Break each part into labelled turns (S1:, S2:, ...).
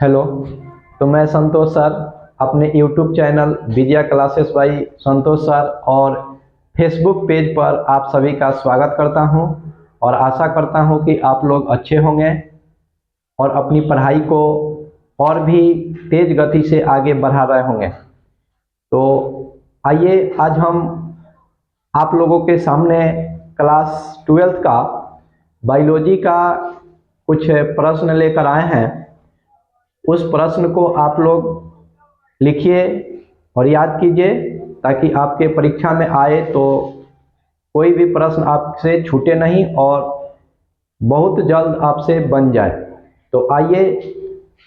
S1: Hello. तो मैं संतोष sir अपने YouTube channel Vidya classes by Santosh sir और फेसबुक पेज पर आप सभी का स्वागत करता हूं और आशा करता हूं कि आप लोग अच्छे होंगे और अपनी पढ़ाई को और भी तेज गति से आगे बढ़ा रहे होंगे। तो आइए आज हम आप लोगों के सामने क्लास 12th का बायोलॉजी का कुछ प्रश्न लेकर आए हैं। उस प्रश्न को आप लोग लिखिए और याद कीजिए ताकि आपके परीक्षा में आए तो कोई भी प्रश्न आपसे छूटे नहीं और बहुत जल्द आपसे बन जाए। तो आइए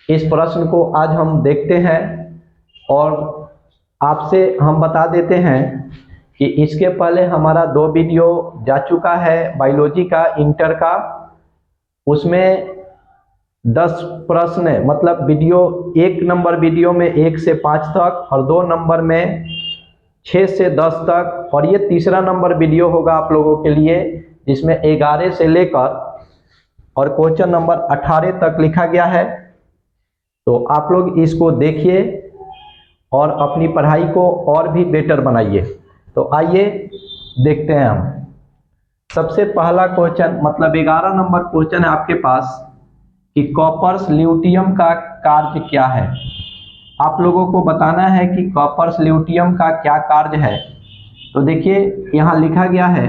S1: इस प्रश्न को आज हम देखते हैं और आपसे हम बता देते हैं कि इसके पहले हमारा 2 वीडियो जा चुका है बायोलॉजी का इंटर का। उसमें 10 प्रश्न मतलब वीडियो 1 नंबर वीडियो में 1 से 5 तक और 2 नंबर में 6 से 10 तक, और ये तीसरा नंबर वीडियो होगा आप लोगों के लिए जिसमें 11 से लेकर और क्वेश्चन नंबर 18 तक लिखा गया है। तो आप लोग इसको देखिए और अपनी पढ़ाई को और भी बेटर बनाइए। तो आइए देखते हैं हम। सबसे पहला क्वेश्चन मतलब 11 नंबर क्वेश्चन है आपके पास कि कॉपर्स ल्यूटियम का कार्य क्या है। आप लोगों को बताना है कि कॉपर्स ल्यूटियम का क्या कार्य है। तो देखिए यहाँ लिखा गया है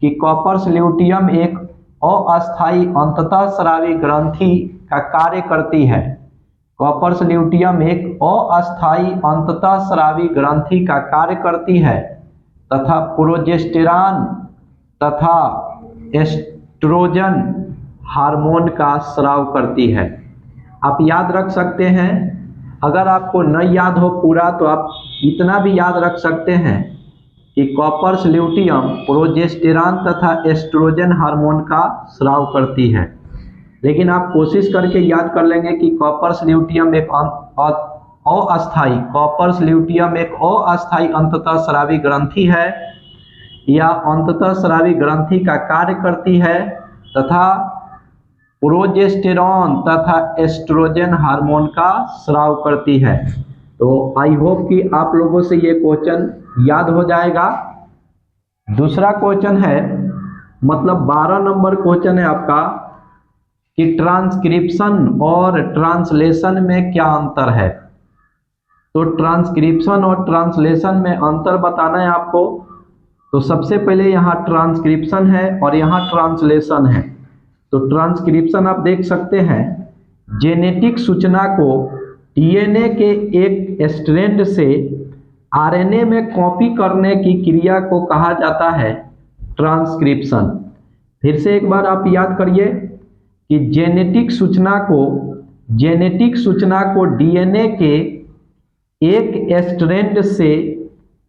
S1: कि कॉपर्स ल्यूटियम एक अस्थायी अंततः स्रावी ग्रंथि का कार्य करती है। कॉपर्स ल्यूटियम एक अस्थायी अंततः स्रावी ग्रंथि का कार्य करती है तथा प्रोजेस्टेरॉन तथा एस्ट्रोजन हार्मोन का स्राव करती है। आप याद रख सकते हैं, अगर आपको न याद हो पूरा तो आप इतना भी याद रख सकते हैं कि कॉपर्स ल्यूटियम प्रोजेस्टेरॉन तथा एस्ट्रोजन हार्मोन का स्राव करती है। लेकिन आप कोशिश करके याद कर लेंगे कि कॉपर्स ल्यूटियम एक अस्थायी अंततः स्रावी ग्रंथि है या अंततः स्रावी ग्रंथि का कार्य करती है तथा प्रोजेस्टेरॉन तथा एस्ट्रोजन हार्मोन का स्राव करती है। तो आई होप कि आप लोगों से ये क्वेश्चन याद हो जाएगा। दूसरा क्वेश्चन है मतलब 12 नंबर क्वेश्चन है आपका कि ट्रांसक्रिप्शन और ट्रांसलेशन में क्या अंतर है। तो ट्रांसक्रिप्शन और ट्रांसलेशन में अंतर बताना है आपको। तो सबसे पहले यहाँ ट्रांसक्रिप्शन है और यहाँ ट्रांसलेशन है। तो ट्रांसक्रिप्शन आप देख सकते हैं, जेनेटिक सूचना को डीएनए के एक स्ट्रैंड से आरएनए में कॉपी करने की क्रिया को कहा जाता है ट्रांसक्रिप्शन। फिर से एक बार आप याद करिए कि जेनेटिक सूचना को डीएनए के एक स्ट्रैंड से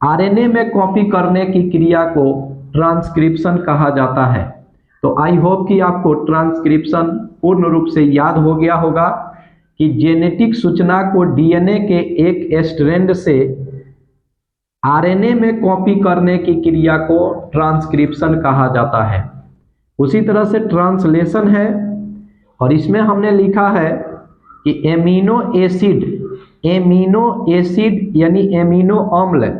S1: आरएनए में कॉपी करने की क्रिया को ट्रांसक्रिप्शन कहा जाता है। तो आई होप कि आपको ट्रांसक्रिप्शन पूर्ण रूप से याद हो गया होगा कि जेनेटिक सूचना को डीएनए के एक स्ट्रैंड से आरएनए में कॉपी करने की क्रिया को ट्रांसक्रिप्शन कहा जाता है। उसी तरह से ट्रांसलेशन है और इसमें हमने लिखा है कि एमिनो एसिड यानी एमिनो अम्ल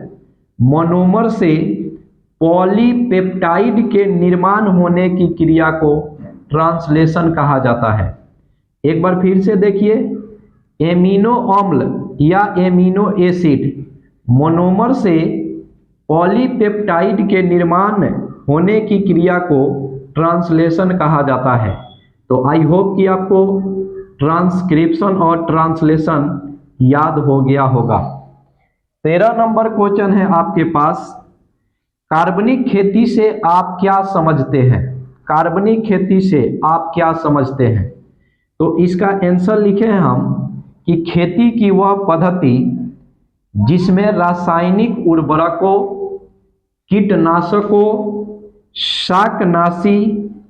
S1: मोनोमर से पॉलीपेप्टाइड के निर्माण होने की क्रिया को ट्रांसलेशन कहा जाता है। एक बार फिर से देखिए, एमिनो अम्ल या एमिनो एसिड मोनोमर से पॉलीपेप्टाइड के निर्माण होने की क्रिया को ट्रांसलेशन कहा जाता है। तो आई होप कि आपको ट्रांसक्रिप्शन और ट्रांसलेशन याद हो गया होगा। 13 नंबर क्वेश्चन है आपके पास, कार्बनिक खेती से आप क्या समझते हैं। कार्बनिक खेती से आप क्या समझते हैं। तो इसका आंसर लिखे हैं हम कि खेती की वह पद्धति जिसमें रासायनिक उर्वरकों, कीटनाशकों, शाकनाशी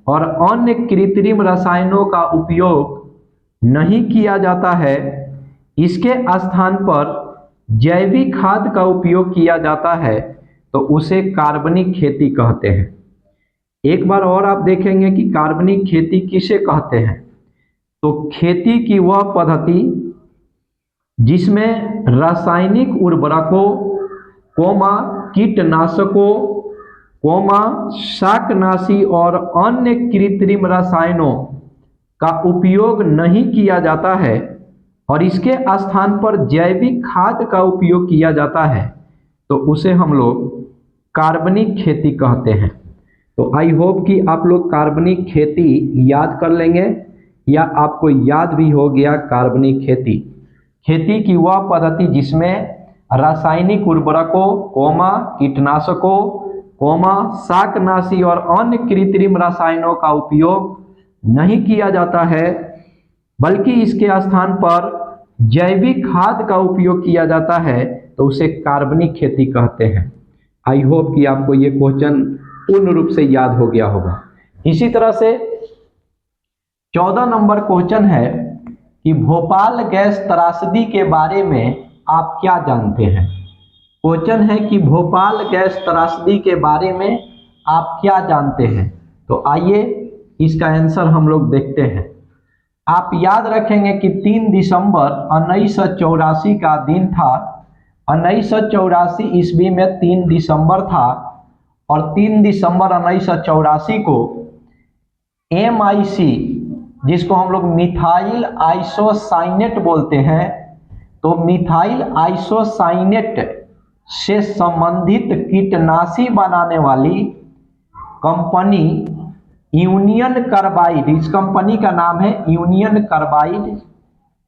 S1: और अन्य कृत्रिम रसायनों का उपयोग नहीं किया जाता है, इसके स्थान पर जैविक खाद का उपयोग किया जाता है, तो उसे कार्बनिक खेती कहते हैं। एक बार और आप देखेंगे कि कार्बनिक खेती किसे कहते हैं। तो खेती की वह पद्धति जिसमें रासायनिक उर्वरकों, कीटनाशकों, शाकनाशी और अन्य कृत्रिम रसायनों का उपयोग नहीं किया जाता है और इसके स्थान पर जैविक खाद का उपयोग किया जाता है, तो उसे हम लोग कार्बनिक खेती कहते हैं। तो आई होप कि आप लोग कार्बनिक खेती याद कर लेंगे या आपको याद भी हो गया। कार्बनिक खेती खेती की वह पद्धति जिसमें रासायनिक उर्वरकों, कीटनाशकों, शाकनाशी और अन्य कृत्रिम रसायनों का उपयोग नहीं किया जाता है, बल्कि इसके स्थान पर जैविक खाद का उपयोग किया जाता है, तो उसे कार्बनिक खेती कहते हैं। आई होप कि आपको ये क्वेश्चन पूर्ण रूप से याद हो गया होगा। इसी तरह से 14 नंबर क्वेश्चन है कि भोपाल गैस त्रासदी के बारे में आप क्या जानते हैं। क्वेश्चन है कि भोपाल गैस त्रासदी के बारे में आप क्या जानते हैं। तो आइए इसका आंसर हम लोग देखते हैं। आप याद रखेंगे कि 3 दिसंबर 1984 का दिन था। 1984 ईस्वी में 3 दिसंबर था और 3 दिसंबर 1984 को MIC, जिसको हम लोग मिथाइल आइसोसाइनेट बोलते हैं, तो मिथाइल आइसोसाइनेट से संबंधित कीटनाशी बनाने वाली कंपनी यूनियन कार्बाइड, इस कंपनी का नाम है यूनियन कार्बाइड,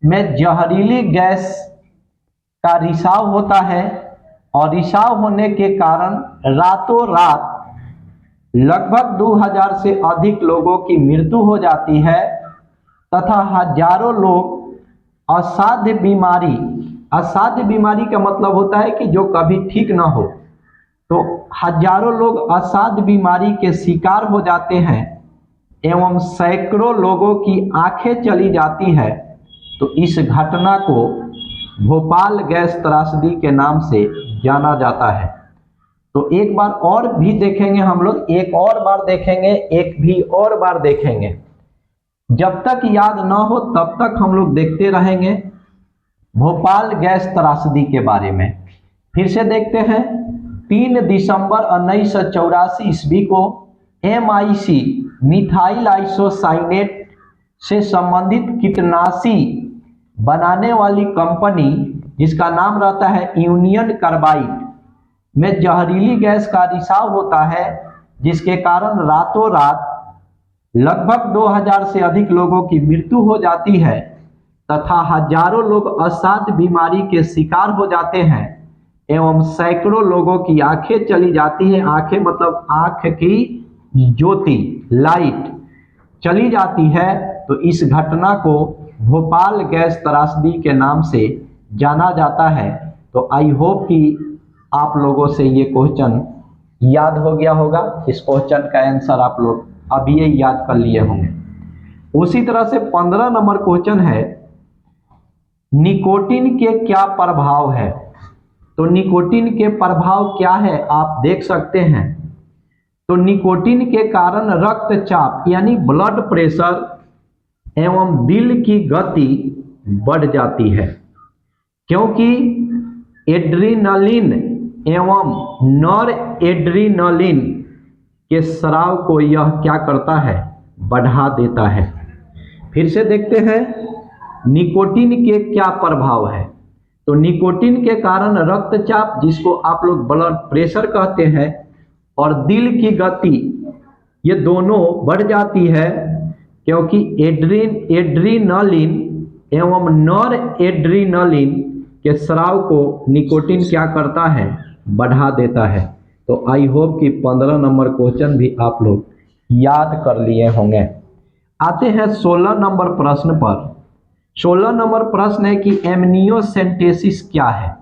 S1: में जहरीली गैस का रिसाव होता है और रिसाव होने के कारण रातों रात लगभग 2000 से अधिक लोगों की मृत्यु हो जाती है तथा हजारों लोग असाध्य बीमारी का मतलब होता है कि जो कभी ठीक ना हो, तो हजारों लोग असाध्य बीमारी के शिकार हो जाते हैं एवं सैकड़ों लोगों की आंखें चली जाती है। तो इस घटना को भोपाल गैस त्रासदी के नाम से जाना जाता है। तो एक बार और भी देखेंगे हम लोग, एक और बार देखेंगे, एक भी और बार देखेंगे। जब तक याद ना हो तब तक हम लोग देखते रहेंगे भोपाल गैस त्रासदी के बारे में। फिर से देखते हैं। 3 दिसंबर 1984 ईस्वी को MIC मिथाइल आइसोसाइनेट से संबंधित कीटनाशी बनाने वाली कंपनी, जिसका नाम रहता है यूनियन कार्बाइड, में जहरीली गैस का रिसाव होता है, जिसके कारण रातों रात लगभग 2000 से अधिक लोगों की मृत्यु हो जाती है तथा हजारों लोग असाध्य बीमारी के शिकार हो जाते हैं एवं सैकड़ों लोगों की आंखें चली जाती है। आंखें मतलब आंख की ज्योति, लाइट चली जाती है। तो इस घटना को भोपाल गैस त्रासदी के नाम से जाना जाता है। तो आई होप कि आप लोगों से ये क्वेश्चन याद हो गया होगा। इस क्वेश्चन का आंसर आप लोग अभी ये याद कर लिए होंगे। उसी तरह से 15 नंबर क्वेश्चन है, निकोटीन के क्या प्रभाव है। तो निकोटीन के प्रभाव क्या है आप देख सकते हैं। तो निकोटीन के कारण रक्तचाप यानी ब्लड प्रेशर एवं दिल की गति बढ़ जाती है, क्योंकि एड्रीनलिन एवं नॉर एड्रीनलिन के स्राव को यह क्या करता है, बढ़ा देता है। फिर से देखते हैं निकोटीन के क्या प्रभाव है। तो निकोटीन के कारण रक्तचाप, जिसको आप लोग ब्लड प्रेशर कहते हैं, और दिल की गति, ये दोनों बढ़ जाती है, क्योंकि एड्रीनलिन एवं नॉर एड्रीनलिन के स्राव को निकोटीन क्या करता है, बढ़ा देता है। तो आई होप कि 15 नंबर क्वेश्चन भी आप लोग याद कर लिए होंगे। आते हैं 16 नंबर प्रश्न पर। 16 नंबर प्रश्न है कि एमनियोसेंटेसिस क्या है।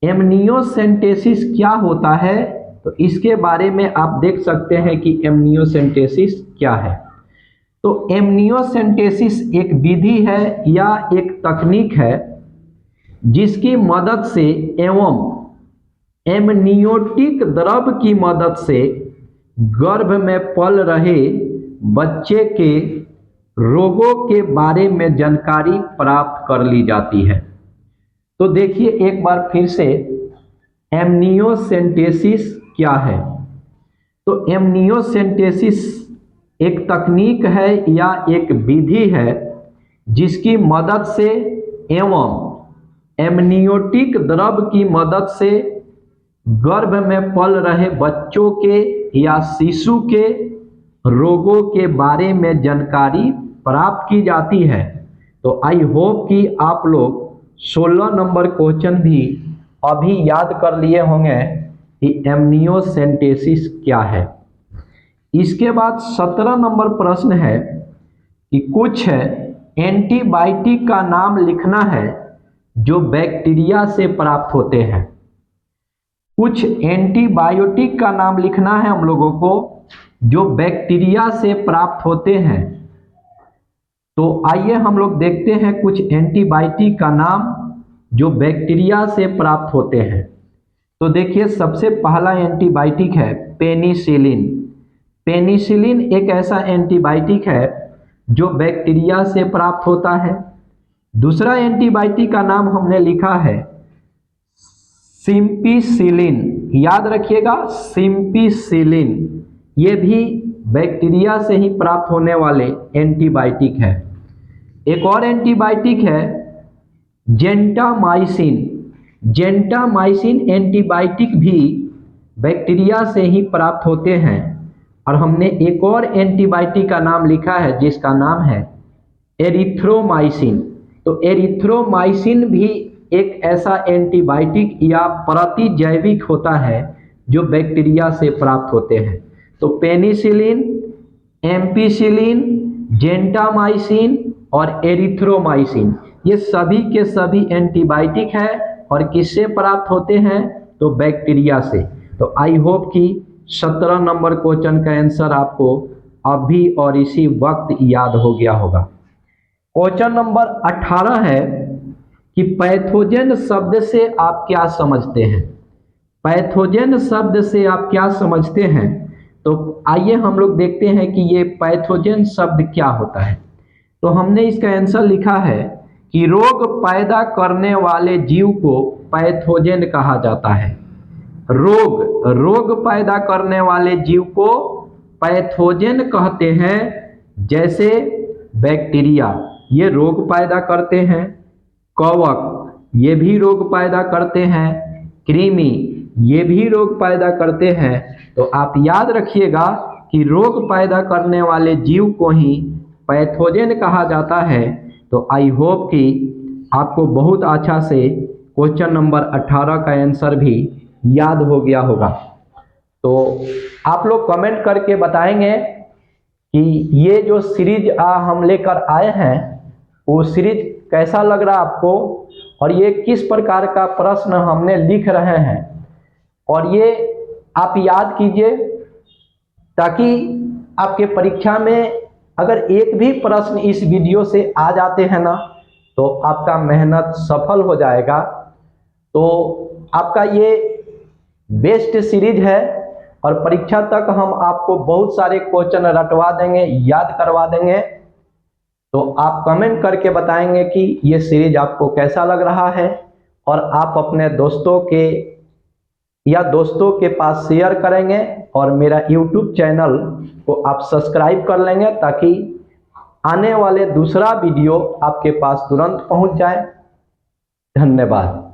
S1: एमनियोसेंटेसिस क्या होता है, तो इसके बारे में आप देख सकते हैं कि एमनियोसेंटेसिस क्या है। तो एमनियोसेंटेसिस एक विधि है या एक तकनीक है जिसकी मदद से एवं एमनियोटिक द्रव की मदद से गर्भ में पल रहे बच्चे के रोगों के बारे में जानकारी प्राप्त कर ली जाती है। तो देखिए एक बार फिर से, एमनियोसेंटेसिस क्या है? तो एमनियोसेंटेसिस एक तकनीक है या एक विधि है जिसकी मदद से एवं एमनियोटिक द्रव की मदद से गर्भ में पल रहे बच्चों के या शिशु के रोगों के बारे में जानकारी प्राप्त की जाती है। तो आई होप कि आप लोग 16 नंबर क्वेश्चन भी अभी याद कर लिए होंगे कि एमनियोसेंटेसिस क्या है। इसके बाद 17 नंबर प्रश्न है कि कुछ एंटीबायोटिक का नाम लिखना है जो बैक्टीरिया से प्राप्त होते हैं। कुछ एंटीबायोटिक का नाम लिखना है हम लोगों को जो बैक्टीरिया से प्राप्त होते हैं। तो आइए हम लोग देखते हैं कुछ एंटीबायोटिक का नाम जो बैक्टीरिया से प्राप्त होते हैं। तो देखिए सबसे पहला एंटीबायोटिक है पेनिसिलिन। पेनिसिलिन एक ऐसा एंटीबायोटिक है जो बैक्टीरिया से प्राप्त होता है। दूसरा एंटीबायोटिक का नाम हमने लिखा है सिम्पिसिलिन। याद रखिएगा सिम्पिसिलिन, ये भी बैक्टीरिया से ही प्राप्त होने वाले एंटीबायोटिक है। एक और एंटीबायोटिक है जेंटामाइसिन। जेंटामाइसिन एंटीबायोटिक भी बैक्टीरिया से ही प्राप्त होते हैं। और हमने एक और एंटीबायोटिक का नाम लिखा है जिसका नाम है एरिथ्रोमाइसिन। तो एरिथ्रोमाइसिन भी एक ऐसा एंटीबायोटिक या प्रतिजैविक होता है जो बैक्टीरिया से प्राप्त होते हैं। तो पेनिसिलिन, एम्पिसिलिन, जेंटामाइसिन और एरिथ्रोमाइसिन ये सभी के सभी एंटीबायोटिक है और किससे प्राप्त होते हैं? तो बैक्टीरिया से। तो आई होप कि 17 नंबर क्वेश्चन का आंसर आपको अभी और इसी वक्त याद हो गया होगा। क्वेश्चन नंबर 18 है कि पैथोजन शब्द से आप क्या समझते हैं? पैथोजन शब्द से आप क्या समझते हैं? तो आइए हम लोग देखते हैं कि ये पैथोजन शब्द क्या होता है। तो हमने इसका आंसर लिखा है कि रोग पैदा करने वाले जीव को पैथोजन कहा जाता है। रोग पैदा करने वाले जीव को पैथोजन कहते हैं। जैसे बैक्टीरिया ये रोग पैदा करते हैं, कवक ये भी रोग पैदा करते हैं, कृमि ये भी रोग पैदा करते हैं। तो आप याद रखिएगा कि रोग पैदा करने वाले जीव को ही पैथोजन कहा जाता है। तो आई होप कि आपको बहुत अच्छा से क्वेश्चन नंबर 18 का आंसर भी याद हो गया होगा। तो आप लोग कमेंट करके बताएंगे कि ये जो सीरीज हम लेकर आए हैं वो सीरीज कैसा लग रहा आपको और ये किस प्रकार का प्रश्न हमने लिख रहे हैं। और ये आप याद कीजिए ताकि आपके परीक्षा में अगर एक भी प्रश्न इस वीडियो से आ जाते हैं ना तो आपका मेहनत सफल हो जाएगा। तो आपका ये बेस्ट सीरीज है और परीक्षा तक हम आपको बहुत सारे क्वेश्चन रटवा देंगे, याद करवा देंगे। तो आप कमेंट करके बताएंगे कि ये सीरीज आपको कैसा लग रहा है और आप अपने दोस्तों के पास शेयर करेंगे और मेरा YouTube चैनल को आप सब्सक्राइब कर लेंगे ताकि आने वाले दूसरा वीडियो आपके पास तुरंत पहुंच जाए। धन्यवाद।